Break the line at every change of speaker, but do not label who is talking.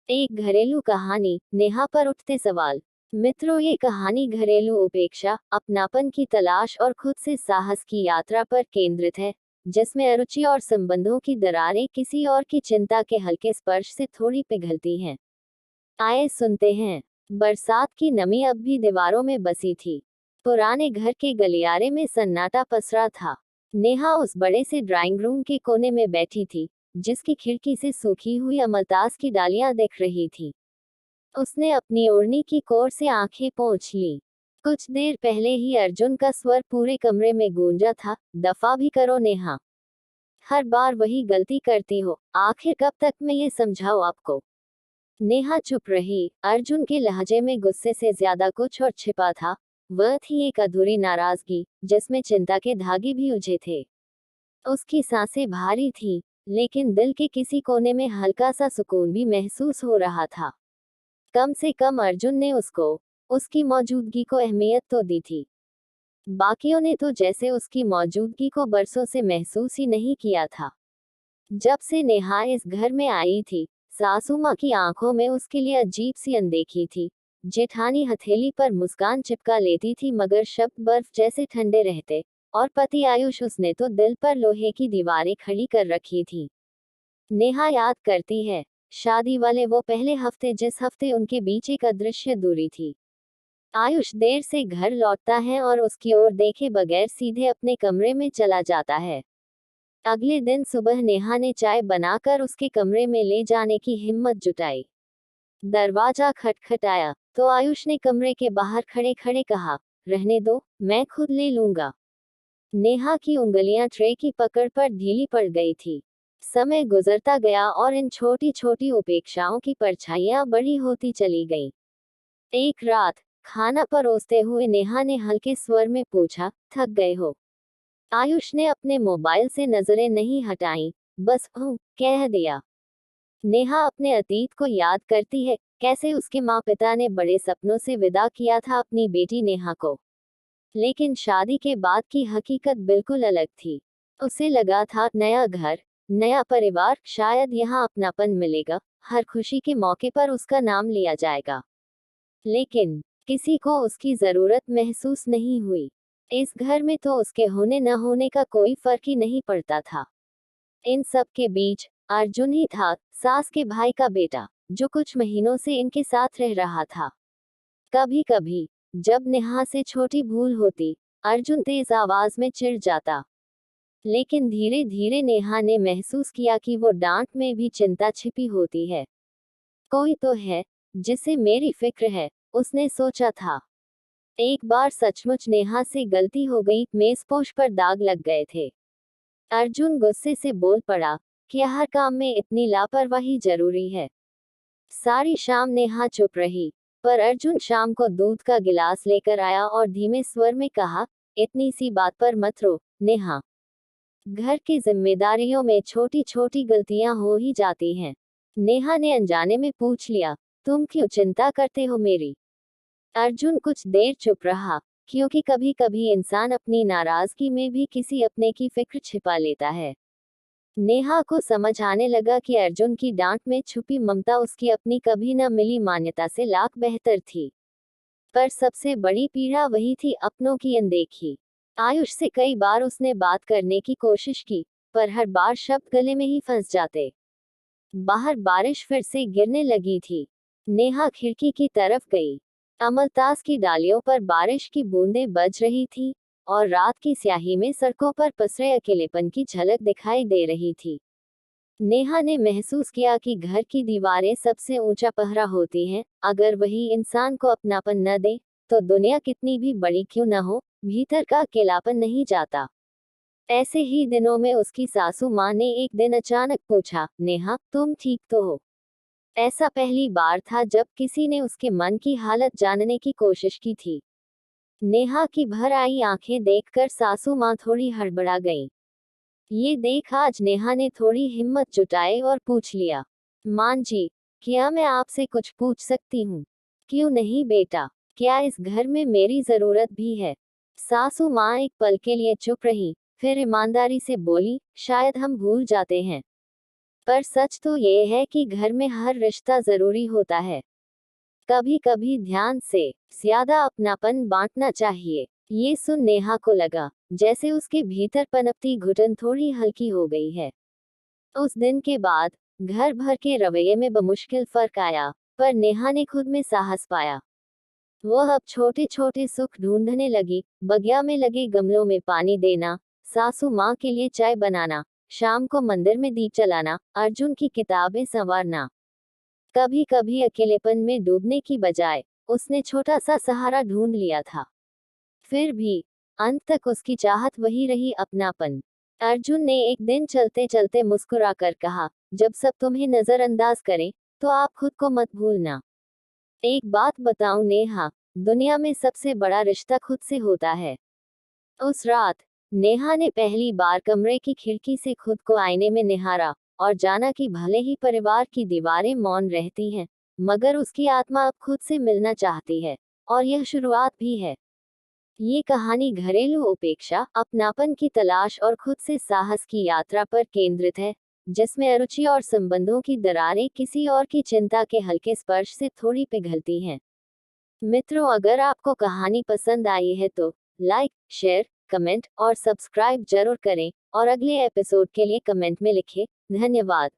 एक घरेलू कहानी, नेहा पर उठते सवाल। मित्रों, ये कहानी घरेलू उपेक्षा, अपनापन की तलाश और खुद से साहस की यात्रा पर केंद्रित है, जिसमें अरुचि और संबंधों की दरारें किसी और की चिंता के हल्के स्पर्श से थोड़ी पिघलती हैं। आए सुनते हैं। बरसात की नमी अब भी दीवारों में बसी थी। पुराने घर के गलियारे में सन्नाटा पसरा था। नेहा उस बड़े से ड्राइंग रूम के कोने में बैठी थी, जिसकी खिड़की से सूखी हुई अमलतास की डालियां दिख रही थी। उसने अपनी ओढ़नी की कोर से आंखें पोंछ ली। कुछ देर पहले ही अर्जुन का स्वर पूरे कमरे में गूंजा था, दफा भी करो नेहा। हर बार वही गलती करती हो, आखिर कब तक मैं ये समझाऊं आपको। नेहा चुप रही। अर्जुन के लहजे में गुस्से से ज्यादा कुछ और छिपा था। वह थी एक अधूरी नाराजगी, जिसमें चिंता के धागे भी उलझे थे। उसकी सांसें भारी थी, लेकिन दिल के किसी कोने में हल्का सा सुकून भी महसूस हो रहा था। कम से कम अर्जुन ने उसको, उसकी मौजूदगी को अहमियत तो दी थी। बाकियों ने तो जैसे उसकी मौजूदगी को बरसों से महसूस ही नहीं किया था। जब से नेहा इस घर में आई थी, सासू माँ की आंखों में उसके लिए अजीब सी अनदेखी थी। जेठानी हथेली पर मुस्कान चिपका लेती थी, मगर शब्द बर्फ जैसे ठंडे रहते। और पति आयुष, उसने तो दिल पर लोहे की दीवारें खड़ी कर रखी थी। नेहा याद करती है, शादी वाले वो पहले हफ्ते, जिस हफ्ते उनके बीच एक अदृश्य दूरी थी। आयुष देर से घर लौटता है और उसकी ओर देखे बगैर सीधे अपने कमरे में चला जाता है। अगले दिन सुबह नेहा ने चाय बनाकर उसके कमरे में ले जाने की हिम्मत जुटाई। दरवाजा खटखटाया तो आयुष ने कमरे के बाहर खड़े खड़े कहा, रहने दो, मैं खुद ले लूंगा। नेहा की उंगलियां ट्रे की पकड़ पर ढीली पड़ गई थी। समय गुजरता गया और इन छोटी छोटी उपेक्षाओं की परछाइयां बड़ी होती चली गईं। एक रात, खाना परोसते हुए नेहा ने हल्के स्वर में पूछा, थक गए हो। आयुष ने अपने मोबाइल से नजरें नहीं हटाईं, बस कह दिया। नेहा अपने अतीत को याद करती है, कैसे उसके माँ पिता ने बड़े सपनों से विदा किया था अपनी बेटी नेहा को। लेकिन शादी के बाद की हकीकत बिल्कुल अलग थी। उसे लगा था, नया घर, नया परिवार, शायद यहाँ अपनापन मिलेगा, हर खुशी के मौके पर उसका नाम लिया जाएगा। लेकिन किसी को उसकी जरूरत महसूस नहीं हुई। इस घर में तो उसके होने न होने का कोई फर्क ही नहीं पड़ता था। इन सब के बीच अर्जुन ही था, सास के भाई का बेटा, जो कुछ महीनों से इनके साथ रह रहा था। कभी कभी जब नेहा से छोटी भूल होती, अर्जुन तेज आवाज में चिढ़ जाता। लेकिन धीरे धीरे नेहा ने महसूस किया कि वो डांट में भी चिंता छिपी होती है। कोई तो है जिसे मेरी फिक्र है, उसने सोचा था। एक बार सचमुच नेहा से गलती हो गई, मेजपोश पर दाग लग गए थे। अर्जुन गुस्से से बोल पड़ा, क्या हर काम में इतनी लापरवाही जरूरी है। सारी शाम नेहा चुप रही, पर अर्जुन शाम को दूध का गिलास लेकर आया और धीमे स्वर में कहा, इतनी सी बात पर मत रो नेहा। घर की जिम्मेदारियों में छोटी छोटी गलतियां हो ही जाती हैं। नेहा ने अनजाने में पूछ लिया, तुम क्यों चिंता करते हो मेरी। अर्जुन कुछ देर चुप रहा, क्योंकि कभी कभी इंसान अपनी नाराजगी में भी किसी अपने की फिक्र छिपा लेता है। नेहा को समझ आने लगा कि अर्जुन की डांट में छुपी ममता उसकी अपनी कभी न मिली मान्यता से लाख बेहतर थी। पर सबसे बड़ी पीड़ा वही थी, अपनों की अनदेखी। आयुष से कई बार उसने बात करने की कोशिश की, पर हर बार शब्द गले में ही फंस जाते। बाहर बारिश फिर से गिरने लगी थी। नेहा खिड़की की तरफ गई। अमलतास की डालियों पर बारिश की बूंदें बज रही थी, और रात की स्याही में सड़कों पर पसरे अकेलेपन की झलक दिखाई दे रही थी। नेहा ने महसूस किया कि घर की दीवारें सबसे ऊंचा पहरा होती हैं, अगर वही इंसान को अपनापन न दे, तो दुनिया कितनी भी बड़ी क्यों न हो, भीतर का अकेलापन नहीं जाता। ऐसे ही दिनों में उसकी सासू माँ ने एक दिन अचानक पूछा, नेहा तुम ठीक तो हो। ऐसा पहली बार था जब किसी ने उसके मन की हालत जानने की कोशिश की थी। नेहा की भर आई आंखें देखकर सासू माँ थोड़ी हड़बड़ा गईं। ये देख आज नेहा ने थोड़ी हिम्मत जुटाई और पूछ लिया, मां जी, क्या मैं आपसे कुछ पूछ सकती हूँ। क्यों नहीं बेटा, क्या इस घर में मेरी जरूरत भी है। सासू माँ एक पल के लिए चुप रही, फिर ईमानदारी से बोली, शायद हम भूल जाते हैं। पर सच तो ये है कि घर में हर रिश्ता जरूरी होता है। कभी कभी ध्यान से ज्यादा अपनापन बांटना चाहिए। ये सुन नेहा को लगा जैसे उसके भीतर पनपती घुटन थोड़ी हल्की हो गई है। उस दिन के बाद घर भर के रवैये में बमुश्किल फर्क आया, पर नेहा ने खुद में साहस पाया। वह अब छोटे छोटे सुख ढूंढने लगी, बगिया में लगे गमलों में पानी देना, सासू माँ के लिए चाय बनाना, शाम को मंदिर में दीप जलाना, अर्जुन की किताबें संवारना। कभी कभी अकेलेपन में डूबने की बजाय उसने छोटा सा सहारा ढूंढ लिया था। फिर भी अंत तक उसकी चाहत वही रही, अपनापन। अर्जुन ने एक दिन चलते चलते मुस्कुराकर कहा, जब सब तुम्हें नजरअंदाज करें तो आप खुद को मत भूलना। एक बात बताऊं नेहा, दुनिया में सबसे बड़ा रिश्ता खुद से होता है। उस रात नेहा ने पहली बार कमरे की खिड़की से खुद को आईने में निहारा और जाना कि भले ही परिवार की दीवारें मौन रहती हैं, मगर उसकी आत्मा अब खुद से मिलना चाहती है। और यह शुरुआत भी है। ये कहानी घरेलू उपेक्षा, अपनापन की तलाश और खुद से साहस की यात्रा पर केंद्रित है, जिसमें अरुचि और संबंधों की दरारें किसी और की चिंता के हल्के स्पर्श से थोड़ी पिघलती हैं। मित्रों, अगर आपको कहानी पसंद आई है तो लाइक, शेयर, कमेंट और सब्सक्राइब जरूर करें और अगले एपिसोड के लिए कमेंट में लिखें। धन्यवाद।